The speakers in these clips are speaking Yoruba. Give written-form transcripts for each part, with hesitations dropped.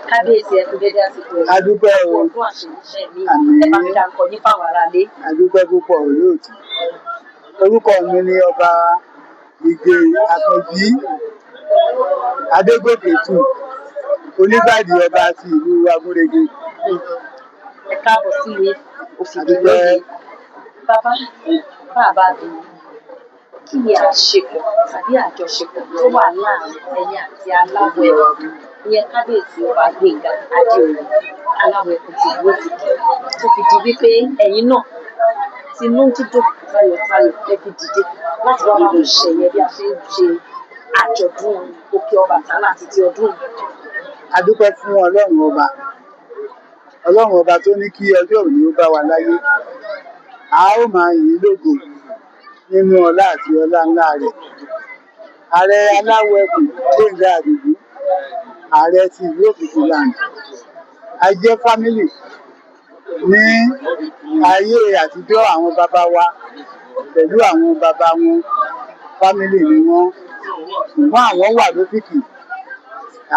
kábíyèsí ẹkú dédé àsìkò yìí. Adúpẹ́ o. Ọdún àṣeyíṣẹ́ mi. Àmín. Ẹ bá mi dárúkọ yín fáwọn aráalé. Adúpẹ́ púpọ̀ olóòtú. Orúkọ mi ni Ọba Ìgè Àkànjí Adégòkè tù, Onígbàdì ọba ti ìlú Agúnrege. Ẹ káàbọ̀ sí mi òfìdí Adúpẹ́. lónìí. Bàbá mi, kí ni àṣepọ̀ tàbí àjọṣepọ̀ tó wà láàrin ẹ̀yin àti Aláwọ̀ Ẹkùn? Ìyẹn kábíyèsí ọba Gbénga Adéoyè Aláwọ̀ Ẹkùn ti ìlú Òfìdí. Tó fi di wípé ẹ̀yin náà tinú dídùn tayọ̀tayọ̀ ẹ fi dìde láti wá bá wọn ṣẹ̀yẹ bí a ṣe ń ṣe àjọ̀dún Òkè Ọbàtálá àti ti ọdún yìí. Adúpẹ́ fún Ọlọ́run ọba. Ọlọ́run ọba tó ní kí ọjọ́ òní ó bá wa láyé. A ó máa yìn ín lógo nínú ọlá àti ọlá ńlá rẹ̀. Ààrẹ Aláwọ̀ Ẹkùn Gbénga Àdìgún, ààrẹ ti ìlú Òfìdí land. A jẹ́ fámílì ní ayé àtijọ́ àwọn bàbá wa pẹ̀lú àwọn bàbá wọn, fámílì ni wọ́n. Ṣùgbọ́n àwọn wà lófìkì.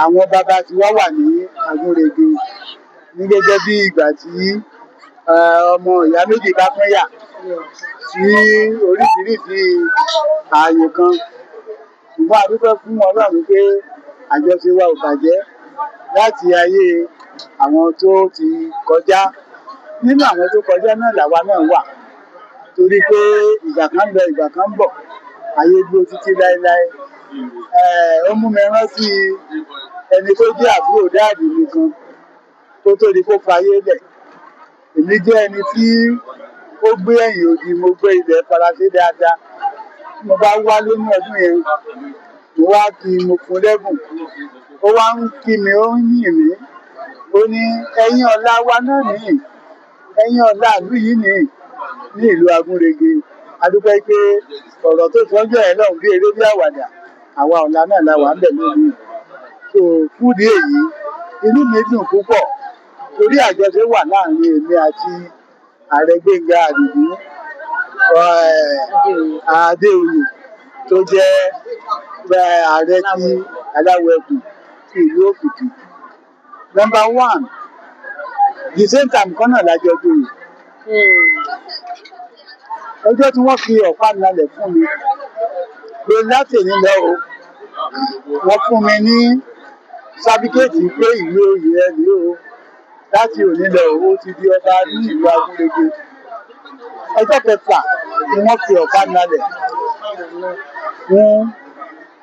Àwọn bàbá tí wọ́n wà ní Agúnrege ní gẹ́gẹ́ bí ìgbà tí ọmọ ìyá méjì bá pín yà sí oríṣiríṣi ààyè kan. Ṣùgbọ́n a dúpẹ́ fún Ọlọ́run pé àjọṣe wa ò bàjẹ́ láti ayé àwọn tó ti kọjá. Nínú àwọn tó kọjá náà làwa náà wà, torí pé ìgbà kan ń lọ ìgbà kan ń bọ̀, ayé dúró títí láéláé. Ó mú mi rántí ẹni tó jẹ́ àbúrò dáàdì mi kan kó tó di kó fayé lẹ̀. Èmi jẹ́ ẹni tí ó gbé ẹ̀yìn odi, mo gbé ilẹ̀ Faransé dáadáa. Mo bá wálé ní ọdún yẹn, mo wá kí mo fún lẹ́bùn. Ó wá ń kí mi, ó ń yìn mí. Ó ní ẹ̀yin ọ̀la wa náà nìyí, ẹ̀yin ọ̀la ìlú yìí nìyí ní ìlú Agúnrege. A dúpẹ́ pé ọ̀rọ̀ tó sọ́jọ́ ẹ̀ náà bí eré bí àwàdà, àwa ọ̀la náà la wà ń bẹ̀ lónìí. So fún ìdí èyí, inú mi dùn púpọ̀ torí àjọṣe wà láàrin èmi àti ààrẹ Gbénga Àdìgún Adéoyè tó jẹ́ ààrẹ ti Aláwọ̀ Ẹkùn ti ìlú Òfìdí. Number one, the same time kan náà lájọ joyè. Ọjọ́ tí wọ́n fi ọ̀pá nalẹ̀ fún mi pé láti èní lọ o, wọ́n fún mi ní sábíkẹ́ẹ̀tì pé ìlú oyè ẹ ní o, láti òní lọ o ti di ọba ní ìlú Agúnrege. Ọjọ́ kẹfà ni wọ́n fi ọ̀pá nalẹ̀ fún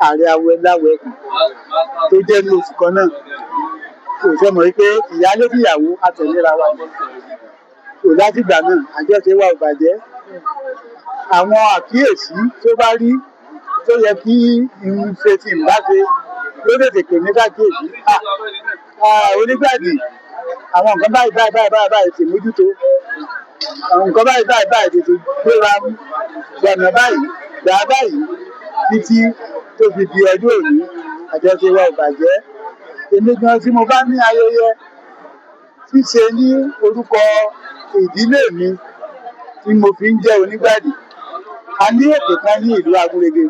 ààrẹ Aláwọ̀ Ẹkùn tó jẹ́ ní oṣù kan náà. Kò fẹ́ mọ̀ pé ìyálé níyàwó àtẹ̀léra wa ni. Kò láti ìgbà náà àjọṣe wa ò bàjẹ́. Àwọn àkíyèsí tó bá rí tó yẹ kí irun ṣe tí ń bá ṣe ló tètè pè mí káàkiri. Onígbàdì, àwọn nǹkan báyìí ti mójútó. Àwọn nǹkan báyìí tètè gbéra gbọ̀nà báyìí, gbà báyìí títí tó fi di ọjọ́ òní. Àjọṣe wa ò bàjẹ́. Èmi gan tí mo bá ní ayẹyẹ ṣíṣe ní orúkọ ìdílé mi tí mo fi ń jẹ́ Onígbàdì. A ní òkè kan ní ìlú Agúnrege.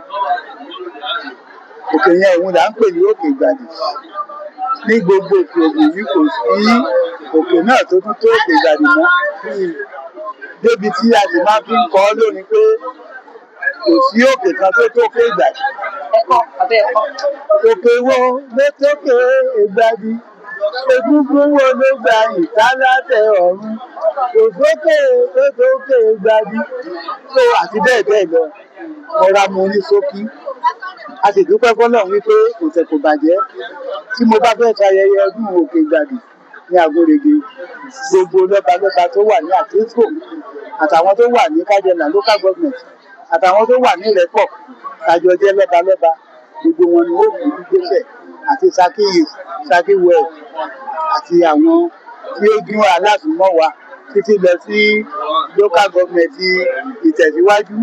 Òkè yẹn òun là ń pè ní Òkè Ìgbàdì. Ní gbogbo Òkè Ògùn yìí kò sí òkè náà tó tún tó Òkè Ìgbàdì mọ́. Débi tí a sì máa fi ń kọ́ lónìí pé kò sí òkè kan tó tó Òkè Ìgbàdì. Òkè wo ló tókè Ìgbàdì? Egúngún wo ló gba ìtálátẹ ọ̀run? Kò sókè tó tókè Ìgbàdì. So àti bẹ́ẹ̀ bẹ́ẹ̀ lọ. Ọ̀rá mo ní ṣókí. A sì dúpẹ́ fọ́lọ́run wípé kò tẹ̀ kò bàjẹ́. Tí mo bá fẹ́ ṣayẹyẹ ọdún Òkè Ìgbàdì ní Agúnrege, gbogbo lọ́balọ́ba tó wà ní Àtíkò àtàwọn tó wà ní Kájọlà local government àtàwọn tó wà ní Ìrẹ́pọ̀ kájọ jẹ́ lọ́balọ́ba, gbogbo wọn ni ó fi gbéṣẹ̀ àti Ṣakí West àti àwọn tí ó gún alásùnmọ́ wa títí lọ sí local government Ìtẹ̀síwájú.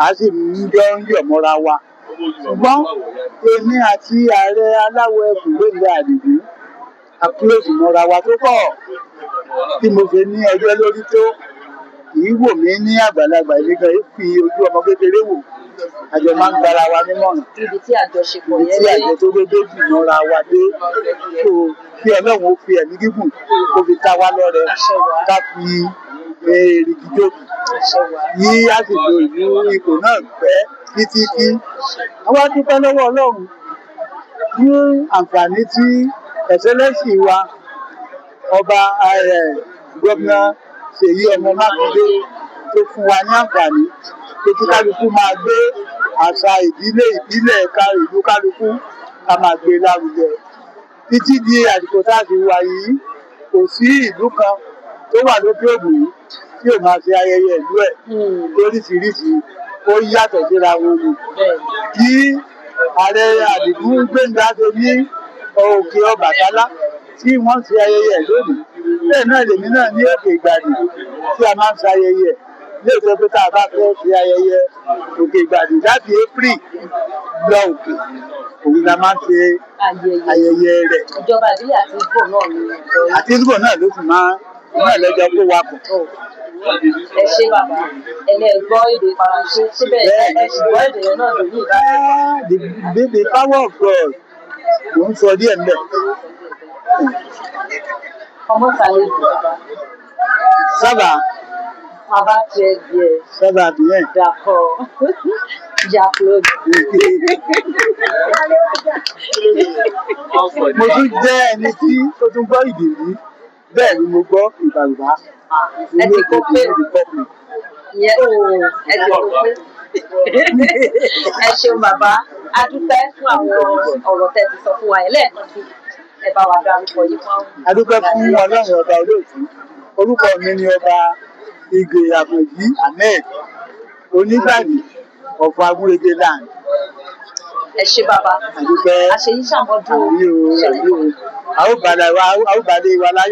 A sì ń jọ ń yọ̀ mọ́ra wa. Ṣùgbọ́n èmi àti ààrẹ Aláwọ̀ Ẹkùn Gbénga Àdìgún a close mọ́ra wa tó pọ̀. Tí mo ṣe ní ẹjọ́ lórí tó, kì í wò mí ní àgbàlagbà, èmi gan fi ojú ọmọ kékeré wò. àjọ máa ń gbára wa nímọ̀ràn Ibi tí àjọṣepọ̀ ibi yẹn tí dé. àjọ tó dédé jù mọ́ra wa dé. So kí Ọlọ́run ó fi ẹ̀mí gígùn kó fi ta wá lọ́rẹ Àṣẹ wà. ká fi èrìgì jókòó Àṣẹ wà. ní àsìkò ìlú ipò náà pẹ́ títí tí àwa dúpẹ́ lọ́wọ́ Ọlọ́run fún àǹfààní tí ẹ̀sẹ́lẹ́sì wa ọba gómìnà Ṣèyí ọmọ Mákindé tó fún wa ní àǹfààní pé kí kálukú máa gbé àṣà ìdílé ìbílẹ̀ ìlú kálukú ká máa gbé lárugẹ. Títí di àsìkò tá a fi wà yìí kò sí ìlú kan tó wà lókè ògùn yìí tí ò máa ṣe ayẹyẹ ìlú ẹ̀ lóríṣiríṣi ó yàtọ̀ síra wọn ni. Kí ààrẹ Àdìgún Gbénga ṣe ní òkè Ọbàtálá tí wọ́n ṣe ayẹyẹ lónìí bẹ́ẹ̀ náà lèmi náà ní Òkè Ìgbàdì tí a máa ń ṣe ayẹyẹ lè sọ pé tá a bá fẹ́ ṣe ayẹyẹ Òkè Ìgbàdì láti April lọ òkè òun la máa ń ṣe ayẹyẹ rẹ̀. Ìjọba ìbílẹ̀ àti Ìgbò náà ni àti Ìgbò náà ló sì máa náà lọ́jọ́ kó wa pọ̀. Ẹ ṣé bàbá gbọ́ èdè Faransé síbẹ̀ ẹ sì gbọ́ èdè yẹn náà lórí ìbára. The power of God ló ń sọ díẹ̀ ńbẹ̀. Comment allez-vous, baba? Ça va? Ça va très bien. Ça va bien. D'accord. J'applaudis. Mo tún jẹ́ ẹni tí ó tún gbọ́ Ìdìrí bẹ́ẹ̀ ni mo gbọ́ Ìbàrùbá. Ẹ ti kó pé ìyẹn ẹ ti kó pé. Ẹ ṣeun bàbá a dúpẹ́ fún àwọn ọ̀rọ̀ tẹ́ ti sọ fún wa yẹn lẹ́ẹ̀kan sí ẹ bá wa dárúkọ yìí fún. A dúpẹ́ fún Ọlọ́run ọba olóòtú. Orúkọ mi ni ọba Ìgè Àkànjí Ahmed Onígbàdì ọ̀fọ̀ Agúrégé land. Ẹ ṣé bàbá. A dúpẹ́. Àṣeyí ṣàmọ́dún. Àmì o. A ó bàlẹ̀ wa láyé.